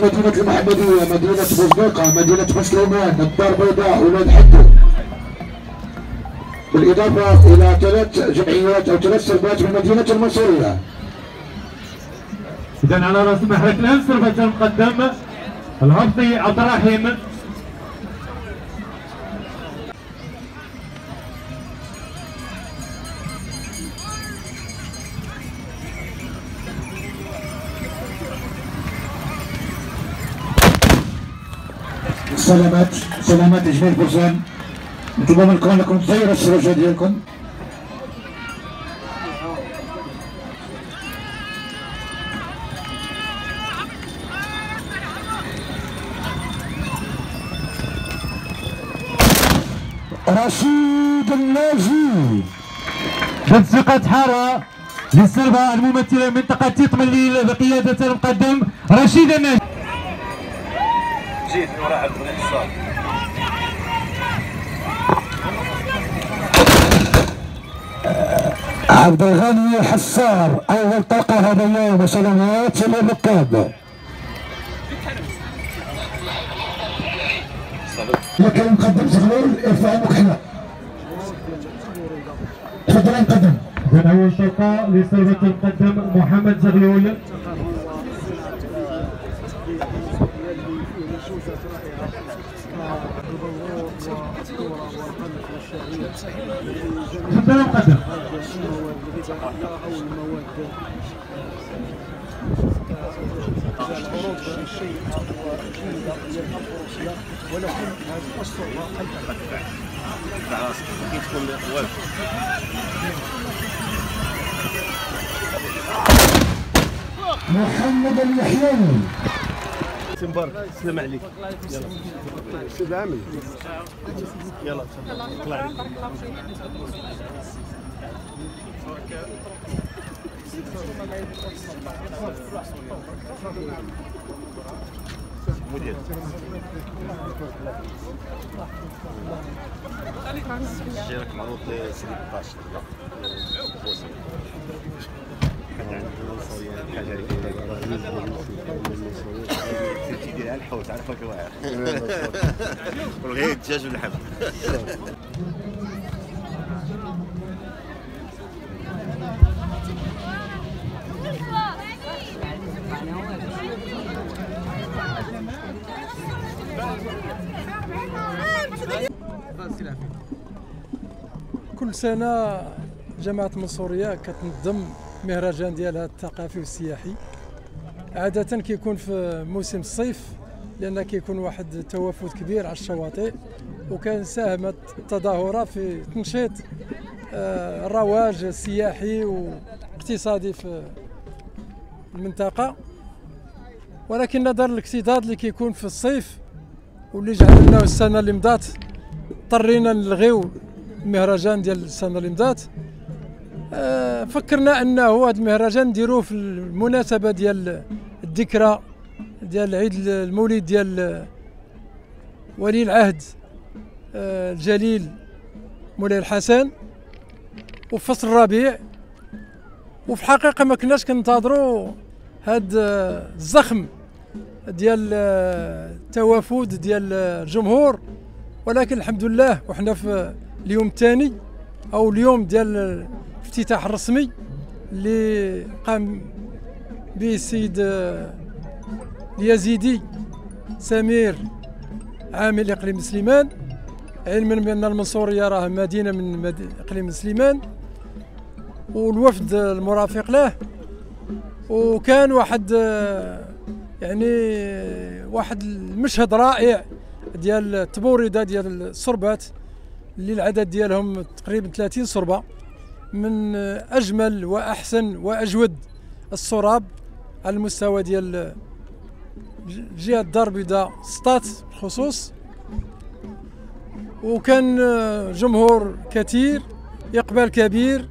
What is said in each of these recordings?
مدينة المحمدية، مدينة بوزنيقة، مدينة بسليمان، الدار البيضاء، ولاد حدو، بالإضافة إلى 3 جمعيات أو 3 سربات من مدينة المنصورية. إذا على رأس محرك الأمس سربة المقدم الهبطي عبد الرحيم. سلامات جميع الفرسان. نطلب منكم انكم تغيروا السروجه ديالكم. رشيد الناجي بثقة حارة للسربة الممثلة منطقة تيطمليل بقيادة المقدم رشيد الناجي. جيت وراء عبد الغني الصاد. عبد الغني الحسار اول طلقه هذا اليوم، وسلامات للركاب. لكن المقدم زغلول ارفع مكحله. تفضل يا مقدم. إذا أول طلقة لسربة المقدم محمد زغلول. تفضل المقدم. ولكن هذه الصورة قلبها تاع راسك كي تكون واقف. محمد اليحيوي. مبارك السلام عليك. يلا شو بعمل؟ يلا طلع مدير شيرك معروض لسيدي الطاش حاجة عند المنصورية حاجة هذيك ديال الحوت عارفها كواعر والغير الدجاج واللحم. كل سنة جماعة المنصورية كتنظم مهرجان ديالها الثقافي والسياحي، عادة كيكون في موسم الصيف لأن كيكون واحد التوافد كبير على الشواطئ، وكان ساهمت التظاهرة في تنشيط الرواج السياحي واقتصادي في المنطقة. ولكن نظرا للاكتظاظ اللي كيكون في الصيف واللي جعلناه السنة اللي مضات اضطرينا نلغيو المهرجان ديال السنة اللي مضات. فكرنا انه هذا المهرجان نديروه في المناسبة ديال الذكرى ديال عيد المولد ديال ولي العهد الجليل مولاي الحسن وفي فصل الربيع. وفي الحقيقة ما كناش كنتظروا هذا الزخم ديال التوافد ديال الجمهور، ولكن الحمد لله وحنا في اليوم الثاني او اليوم ديال الافتتاح الرسمي اللي قام به السيد اليزيدي سمير عامل اقليم سليمان، علما بان المنصوريه راه مدينه من اقليم سليمان، والوفد المرافق له. وكان واحد واحد المشهد رائع ديال التبوريده ديال الصربات اللي العدد ديالهم تقريبا 30 صربه، من اجمل واحسن واجود الصراب على المستوى ديال جهه الدار البيضاء سطات بالخصوص. وكان جمهور كثير، اقبال كبير،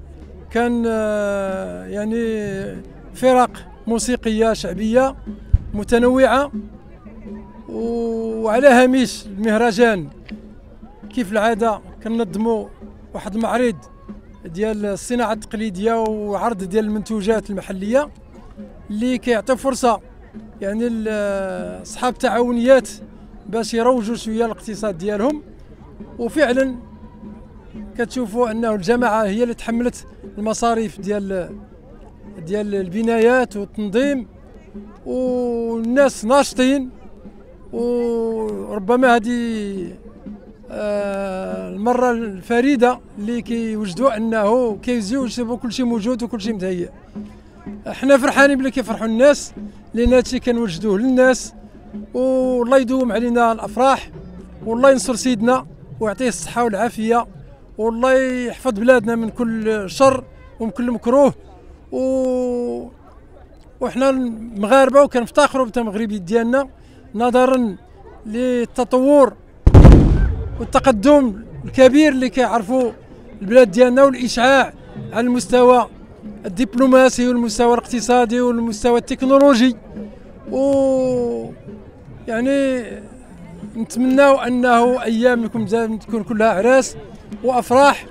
كان فرق موسيقيه شعبيه متنوعه. وعلى هامش المهرجان كيف العاده كننظموا واحد المعرض ديال الصناعه التقليديه وعرض ديال المنتوجات المحليه اللي كيعطي فرصه يعني اصحاب تعاونيات باش يروجوا شويه الاقتصاد ديالهم. وفعلا كتشوفوا انه الجماعه هي اللي تحملت المصاريف ديال البنايات والتنظيم، والناس ناشطين. وربما هذه المره الفريده اللي كيوجدوا انه كيزيو يشوفوا كل شيء موجود وكل شيء متهيئ. احنا فرحانين بلي كيفرحوا الناس، لان هادشي كنوجدوه للناس. والله يدوم علينا الافراح، والله ينصر سيدنا ويعطيه الصحه والعافيه، والله يحفظ بلادنا من كل شر ومن كل مكروه. وحنا المغاربه وكنفتخروا بالتمغربي ديالنا نظرا للتطور والتقدم الكبير اللي كيعرفوا البلاد ديالنا، والاشعاع على المستوى الدبلوماسي والمستوى الاقتصادي والمستوى التكنولوجي. يعني نتمناو انه ايامكم تكون كلها اعراس وافراح.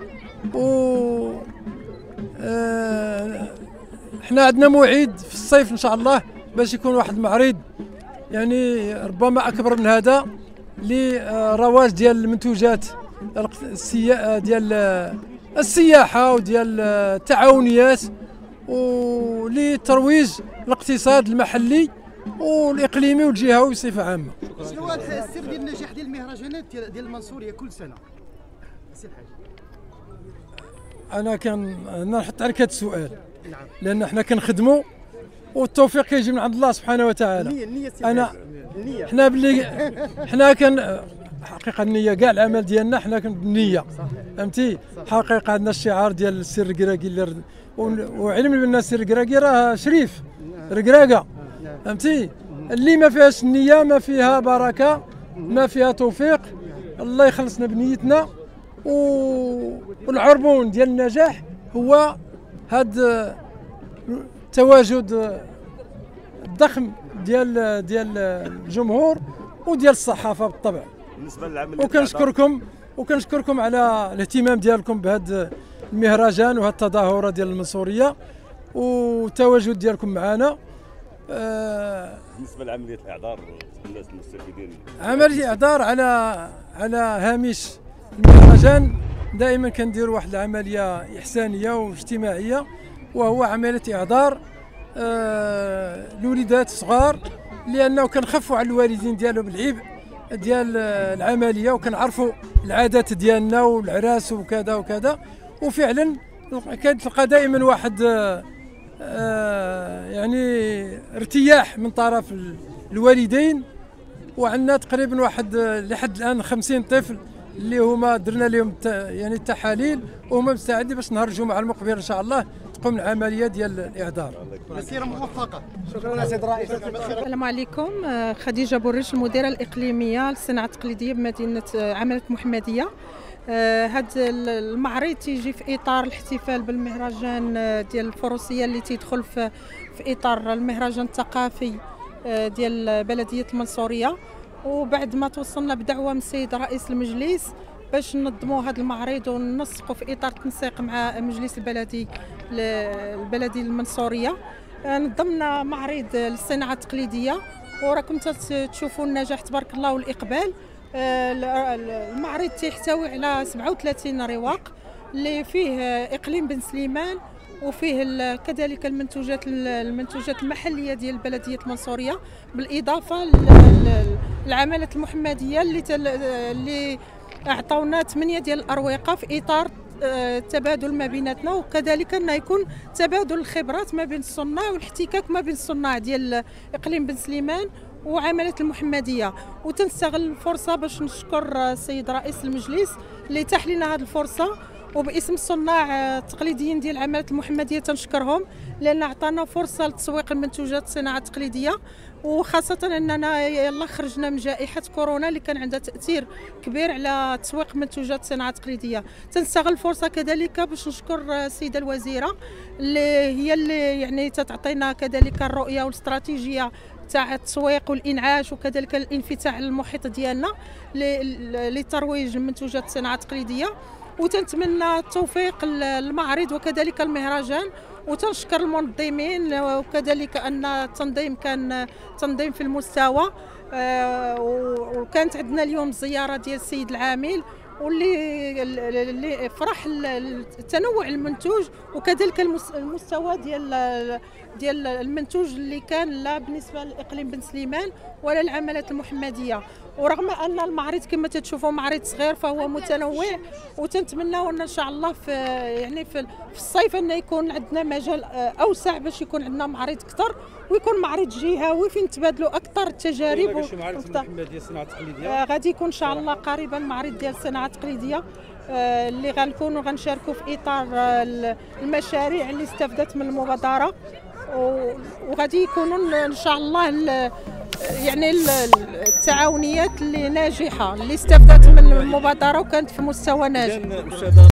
احنا عندنا موعد في الصيف ان شاء الله باش يكون واحد المعرض يعني ربما اكبر من هذا لرواج ديال المنتوجات ديال السياحه وديال التعاونيات، ولترويج الاقتصاد المحلي والاقليمي والجهوي بصفه عامه. شنو هو السر ديال النجاح ديال المهرجانات ديال المنصوريه كل سنه؟ سي الحاج. انا نحط عليك هذا السؤال لان حنا كنخدموا والتوفيق كيجي من عند الله سبحانه وتعالى. النية حنا باللي حنا حقيقه النيه كاع العمل ديالنا حنا بالنيه، فهمتي؟ حقيقه عندنا الشعار ديال السر الكراكي وعلم بان السر الكراكي راه شريف ركراكه، فهمتي؟ اللي ما فيهاش النيه ما فيها بركه ما فيها توفيق. الله يخلصنا بنيتنا. والعربون ديال النجاح هو هذا التواجد الضخم ديال الجمهور وديال الصحافه بالطبع. بالنسبه للعمل وكنشكركم على الاهتمام ديالكم بهذا المهرجان وهذه التظاهره ديال المنصوريه والتواجد ديالكم معنا. بالنسبه لعمليه الاعذار الناس المستفيدين، عمليه الاعذار على هامش المهرجان دائما كنديروا واحد العمليه احسانيه واجتماعيه، وهو عمليه اعذار الوليدات الصغار، لانه كنخفوا على الوالدين ديالهم العبء ديال العمليه وكنعرفوا العادات ديالنا والعراس وكذا وكذا. وفعلا كتلقى دائما واحد يعني ارتياح من طرف الوالدين. وعندنا تقريبا واحد لحد الان 50 طفل اللي هما درنا لهم يعني التحاليل وهما مستعدين باش نهرجوا مع المقبل ان شاء الله تقوم العمليه ديال الاعذار. مسيره موفقه. شكرا سيد الرئيس. السلام عليكم. خديجه بوريش المديره الاقليميه للصناعه التقليديه بمدينه عماله محمديه. هذا المعرض تيجي في اطار الاحتفال بالمهرجان ديال الفروسيه اللي تيدخل في اطار المهرجان الثقافي ديال بلديه المنصوريه. وبعد ما توصلنا بدعوه من السيد رئيس المجلس باش ننظموا هذا المعرض وننسقوا في اطار التنسيق مع مجلس البلدي المنصوريه، نظمنا معرض للصناعه التقليديه وراكم تشوفوا النجاح تبارك الله والاقبال. المعرض تيحتوي على 37 رواق اللي فيه اقليم بن سليمان وفيه كذلك المنتوجات المحليه ديال بلديه المنصوريه، بالاضافه للعماله المحمديه اللي اعطونا 8 ديال الاروقه في اطار تبادل ما بيناتنا، وكذلك انه يكون تبادل الخبرات ما بين الصناع والاحتكاك ما بين الصناع ديال اقليم بن سليمان وعماله المحمديه. وتنستغل الفرصه باش نشكر السيد رئيس المجلس اللي اتاح لنا هذه الفرصه، وباسم الصناع التقليديين ديال عماله المحمديه تنشكرهم لان عطانا فرصه لتسويق المنتوجات الصناعه التقليديه، وخاصه اننا يلا خرجنا من جائحه كورونا اللي كان عندها تاثير كبير على تسويق منتوجات الصناعه التقليديه. تنستغل الفرصه كذلك باش نشكر السيده الوزيره اللي هي اللي يعني تتعطينا كذلك الرؤيه والاستراتيجيه تاع التسويق والانعاش وكذلك الانفتاح على المحيط ديالنا لترويج المنتوجات الصناعه التقليديه. وتنتمنى التوفيق للمعرض وكذلك المهرجان، وتنشكر المنظمين، وكذلك ان التنظيم كان تنظيم في المستوى. وكانت عندنا اليوم زياره ديال السيد العامل، واللي فرح التنوع المنتوج، وكذلك المستوى ديال المنتوج اللي كان لا بالنسبه للاقليم بن سليمان ولا العملات المحمديه. ورغم ان المعرض كما تشوفوا معرض صغير فهو متنوع، وتنتمناو ان شاء الله في الصيف ان يكون عندنا مجال اوسع باش يكون عندنا معرض اكثر، ويكون معرض جهوي فين نتبادلوا اكثر التجارب. ديال الصناعه التقليديه غادي يكون ان شاء الله قريبا معرض ديال الصناعه التقليديه اللي غنكونوا غنشاركوا في اطار المشاريع اللي استفدت من المبادره، وغادي يكونوا ان شاء الله يعني التعاونيات اللي ناجحه اللي استفدت من المبادره وكانت في مستوى ناجح.